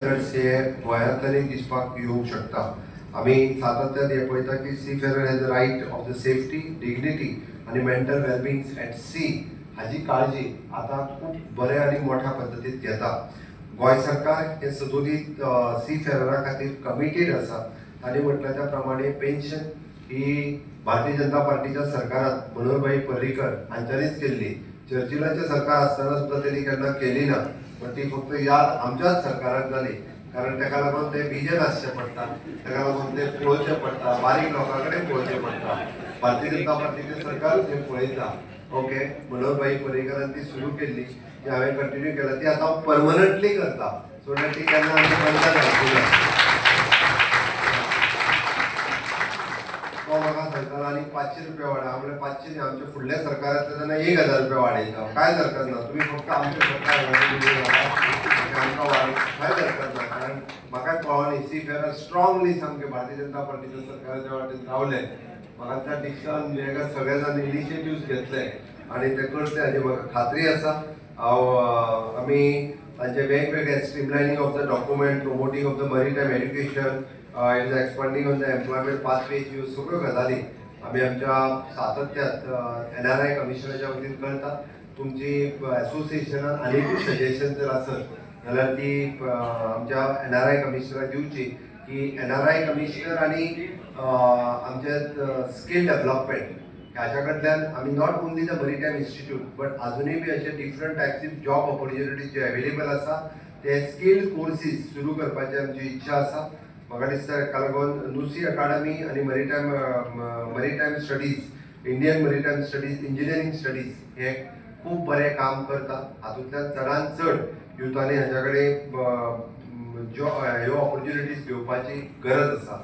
हे गोंयांतल्यानय दिसपाक येवंक शकता. आमी सातत्यान हे पळयता की seafarer has the right of the safety, dignity आनी मेंटल वेलबिंग एट सी हाची काळजी आतां खूब बऱ्या आनी मोठ्या पद्दतीन घेता. गोंय सरकार हे सदोदीत सी फेररा खातीर कमिटेड आसा. तांणी म्हटल्या त्या प्रमाणे पेन्शन ही भारतीय जनता पार्टीच्या सरकारांत मनोहरभाई पर्रीकर हांच्यांनीच केल्ली. चर्चिलाचें सरकार आसतना सुद्दां तेणी केन्ना केली ना, पण ती फक्त याद आमच्याच सरकाराक जाली. कारण ताका लागून ते बिजन आसचें पडटा, ताका लागून ते पळोवचें पडटा, बारीक लोकां कडेन पळोवचें पडटा. भारतीय जनता पार्टीचें सरकार तें पळयता. ओके, मनोहरभाई पर्रीकरान ती सुरू केल्ली, ती हांवें कंटिन्यू केला, ती आतां परमनंटली करता. सो ती केन्ना आमी बंद घालची ना. तो म्हाका सांगतालो आनी 500 रुपया वाडय. हांव म्हणलें 500 न्ही, आमच्या फुडल्या सरकारांतले तेन्ना 1000 रुपया वाडयता. कांयच हरकत ना, तुमी फक्त आमच्या सरकार आमकां वाडय, कांयच हरकत ना. कारण म्हाका कळोनी सी फेरर स्ट्रॉंगली सामकें भारतीय जनता पार्टीच्या सरकाराच्या वाटेन रावले. म्हाका त्या दिसान हेका सगळे जाण इनिशिएटिव्स घेतले आनी ते करतले हाची म्हाका खात्री आसा. आमी तांचे वेगवेगळे streamlining of the document, promoting of the maritime education, expanding on the employment pathways, ह्यो सगळ्यो गजाली आमी आमच्या सातत्यात NRI कमिशनाच्या वतीन करता. तुमची एसोसिएशनान आनीकूय सजेशन जर आसत जाल्यार ती आमच्या NRI कमिशनराक दिवची की NRI कमिशनर आनी आमचे स्कील डेव्हलपमेंट हाच्या कडल्यान आमी not only the maritime institute but अजुनूय बी अशे different types of job opportunities जे अवेलेबल आसा ते स्कील कोर्सीस सुरू करपाची आमची इच्छा आसा. म्हाका दिसता हेका लागून नुसी अकाडमी आनी maritime studies, Indian maritime studies, engineering studies हे खूब बरें काम करता. हातूंतल्यान चडांत चड युथांनी हाच्या कडेन ह्यो ऑपॉर्च्युनिटीज घेवपाची गरज आसा.